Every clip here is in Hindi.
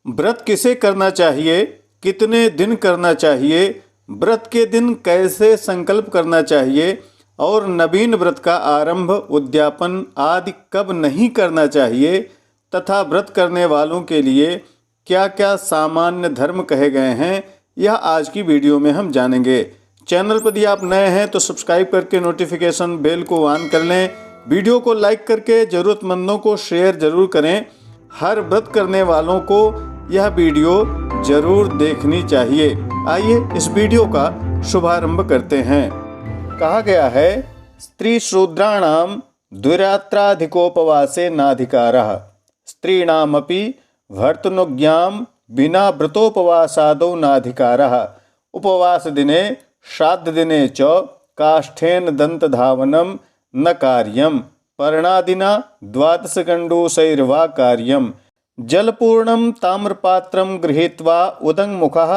व्रत किसे करना चाहिए, कितने दिन करना चाहिए, व्रत के दिन कैसे संकल्प करना चाहिए और नवीन व्रत का आरंभ, उद्यापन आदि कब नहीं करना चाहिए तथा व्रत करने वालों के लिए क्या क्या सामान्य धर्म कहे गए हैं, यह आज की वीडियो में हम जानेंगे। चैनल पर यदि आप नए हैं तो सब्सक्राइब करके नोटिफिकेशन बेल को ऑन कर लें। वीडियो को लाइक करके ज़रूरतमंदों को शेयर ज़रूर करें। हर व्रत करने वालों को यह वीडियो जरूर देखनी चाहिए। आइए इस वीडियो का शुभारंभ करते हैं। कहा गया है, स्त्री शूद्राणाम द्विरात्राधिकोपवासे नाधिकारः, स्त्रीणामपि भर्तृनुज्ञां बिना व्रतोपवासादौ नाधिकारः, उपवास दिने श्राद्ध दिने च काष्ठेन दन्तधावनं न कार्यं, पर्णादिना द्वादशगण्डूषैर्वा कार्यं, जलपूर्णं ताम्रपात्रं गृहीत्वा उदङ्मुखः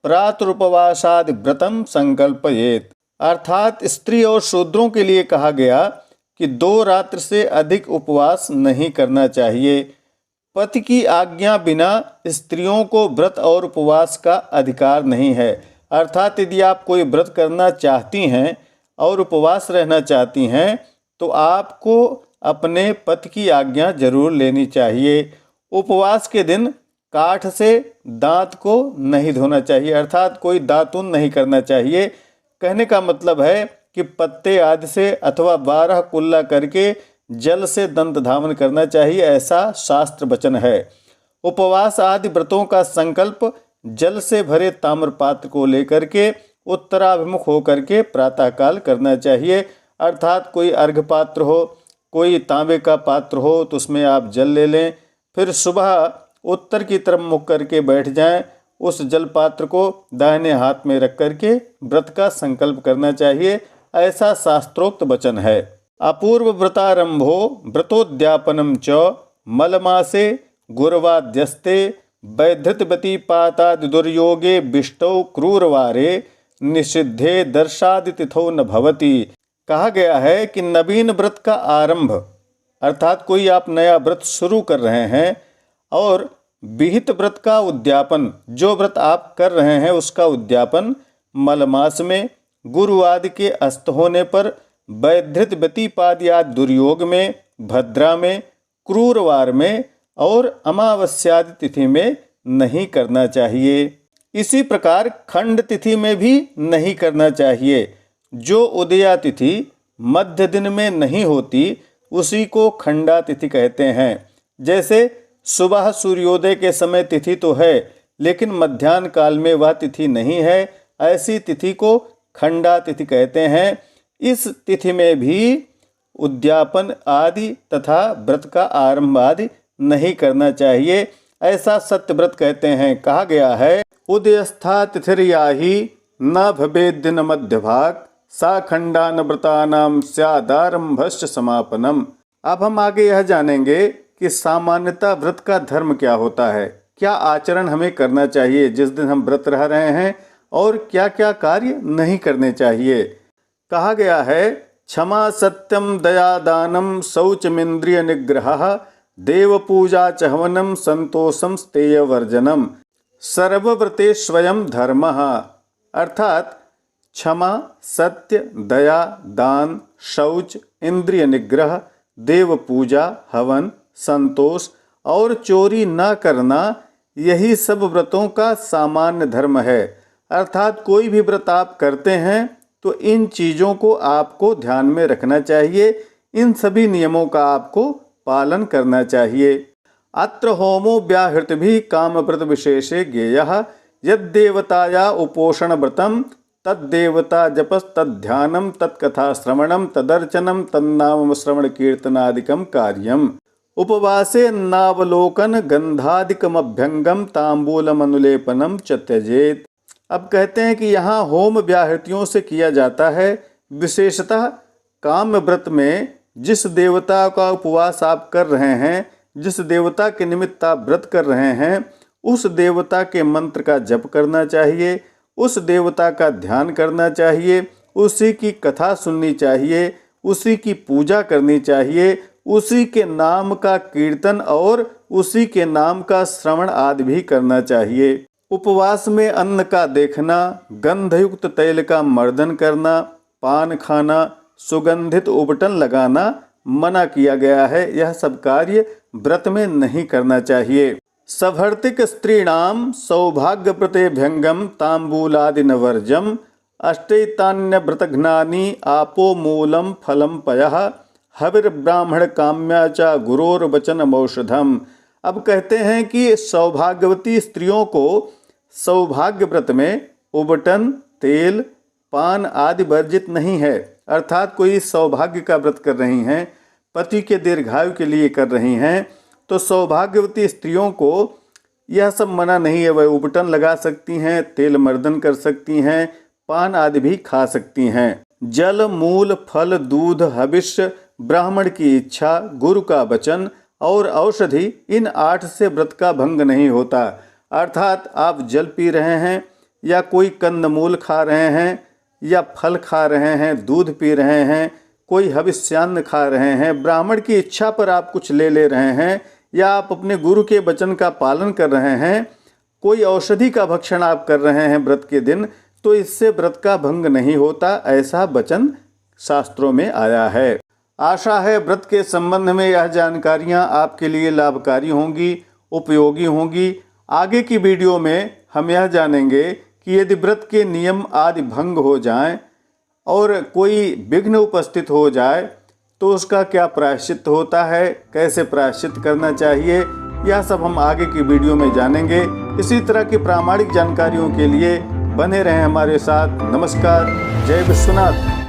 प्रातरुपवासादि व्रतं संकल्पयेत्। अर्थात स्त्री और शूद्रों के लिए कहा गया कि 2 रात्र से अधिक उपवास नहीं करना चाहिए। पति की आज्ञा बिना स्त्रियों को व्रत और उपवास का अधिकार नहीं है। अर्थात यदि आप कोई व्रत करना चाहती हैं और उपवास रहना चाहती हैं तो आपको अपने पति की आज्ञा जरूर लेनी चाहिए। उपवास के दिन काठ से दांत को नहीं धोना चाहिए, अर्थात कोई दातुन नहीं करना चाहिए। कहने का मतलब है कि पत्ते आदि से अथवा 12 कुल्ला करके जल से दंत धावन करना चाहिए, ऐसा शास्त्र वचन है। उपवास आदि व्रतों का संकल्प जल से भरे ताम्रपात्र को लेकर के उत्तराभिमुख होकर के प्रातःकाल करना चाहिए। अर्थात कोई अर्घ्य पात्र हो, कोई तांबे का पात्र हो तो उसमें आप जल ले लें, फिर सुबह उत्तर की तरफ मुख करके बैठ जाएं। उस जल पात्र को दाहिने हाथ में रख करके व्रत का संकल्प करना चाहिए, ऐसा शास्त्रोक्त वचन है। अपूर्व व्रतारंभो व्रतोद्यापनम च मलमासे गुरुवाद्यस्ते वैधृतवती पातादि दुर्योगे विष्टौ क्रूरवारे निषिद्धे दर्शादि तिथो न भवति। कहा गया है कि नवीन व्रत का आरंभ, अर्थात कोई आप नया व्रत शुरू कर रहे हैं, और विहित व्रत का उद्यापन, जो व्रत आप कर रहे हैं उसका उद्यापन मलमास में, गुरु आदि के अस्त होने पर, वैधृत व्यतिपाद या दुर्योग में, भद्रा में, क्रूरवार में और अमावस्यादि तिथि में नहीं करना चाहिए। इसी प्रकार खंड तिथि में भी नहीं करना चाहिए। जो उदया तिथि मध्य दिन में नहीं होती उसी को खंडा तिथि कहते हैं। जैसे सुबह सूर्योदय के समय तिथि तो है लेकिन मध्याह्न काल में वह तिथि नहीं है, ऐसी तिथि को खंडा तिथि कहते हैं। इस तिथि में भी उद्यापन आदि तथा व्रत का आरंभ आदि नहीं करना चाहिए, ऐसा सत्यव्रत कहते हैं। कहा गया है, उदयस्था तिथिर्याहि न भवेद् दिन मध्यभाग सा खंडान व्रतानाम स्यादारंभश्च समापनम। अब हम आगे यह जानेंगे कि सामान्यतः व्रत का धर्म क्या होता है, क्या आचरण हमें करना चाहिए जिस दिन हम व्रत रह रहे हैं, और क्या क्या कार्य नहीं करने चाहिए। कहा गया है, क्षमा सत्यम दया दानम शौचमिंद्रिय निग्रह देव पूजा च हवनम संतोषम स्तेय वर्जनम सर्वव्रते स्वयं धर्मः। अर्थात क्षमा, सत्य, दया, दान, शौच, इंद्रिय निग्रह, देव पूजा, हवन, संतोष और चोरी न करना, यही सब व्रतों का सामान्य धर्म है। अर्थात कोई भी व्रत आप करते हैं तो इन चीज़ों को आपको ध्यान में रखना चाहिए, इन सभी नियमों का आपको पालन करना चाहिए। अत्र होमो व्याहृतिभिः कामव्रत विशेषे ज्ञेयः यद्देवताया उपोषण व्रतम तद्देवता जपस तद्ध्यानम तत्कथा श्रवणम तदर्चनम तन्नाम श्रवण कीर्तनादिकम कार्यम उपवासे नावलोकन गंधादिकमभ्यंगम तांबूलमनुलेपनम च त्यजेत। अब कहते हैं कि यहाँ होम व्याहृतियों से किया जाता है। विशेषतः काम व्रत में जिस देवता का उपवास आप कर रहे हैं, जिस देवता के निमित्त आप व्रत कर रहे हैं, उस देवता के मंत्र का जप करना चाहिए, उस देवता का ध्यान करना चाहिए, उसी की कथा सुननी चाहिए, उसी की पूजा करनी चाहिए, उसी के नाम का कीर्तन और उसी के नाम का श्रवण आदि भी करना चाहिए। उपवास में अन्न का देखना, गंधयुक्त तेल का मर्दन करना, पान खाना, सुगंधित उबटन लगाना मना किया गया है। यह सब कार्य व्रत में नहीं करना चाहिए। सभर्तिक स्त्रीणाम सौभाग्यप्रतेभ्यंगम तांबूलादि न वर्जम अष्टैतान्य व्रतघ्नानि आपो मूलम फलम पयः हविर ब्राह्मण काम्या च गुरोर्वचनम औषधम। अब कहते हैं कि सौभाग्यवती स्त्रियों को सौभाग्य व्रत में उबटन, तेल, पान आदि वर्जित नहीं है। अर्थात कोई सौभाग्य का व्रत कर रही हैं, पति के दीर्घायु के लिए कर रही हैं, तो सौभाग्यवती स्त्रियों को यह सब मना नहीं है। वह उबटन लगा सकती हैं, तेल मर्दन कर सकती हैं, पान आदि भी खा सकती हैं। जल, मूल, फल, दूध, हविष्य, ब्राह्मण की इच्छा, गुरु का वचन और औषधि, इन 8 से व्रत का भंग नहीं होता। अर्थात आप जल पी रहे हैं या कोई कंदमूल खा रहे हैं या फल खा रहे हैं, दूध पी रहे हैं, कोई हविष्यान्न खा रहे हैं, ब्राह्मण की इच्छा पर आप कुछ ले रहे हैं या आप अपने गुरु के वचन का पालन कर रहे हैं, कोई औषधि का भक्षण आप कर रहे हैं व्रत के दिन, तो इससे व्रत का भंग नहीं होता, ऐसा वचन शास्त्रों में आया है। आशा है व्रत के संबंध में यह जानकारियाँ आपके लिए लाभकारी होंगी, उपयोगी होंगी। आगे की वीडियो में हम यह जानेंगे कि यदि व्रत के नियम आदि भंग हो जाएं और कोई विघ्न उपस्थित हो जाए तो उसका क्या प्रायश्चित होता है, कैसे प्रायश्चित करना चाहिए, यह सब हम आगे की वीडियो में जानेंगे। इसी तरह की प्रामाणिक जानकारियों के लिए बने रहें हमारे साथ। नमस्कार, जय विश्वनाथ।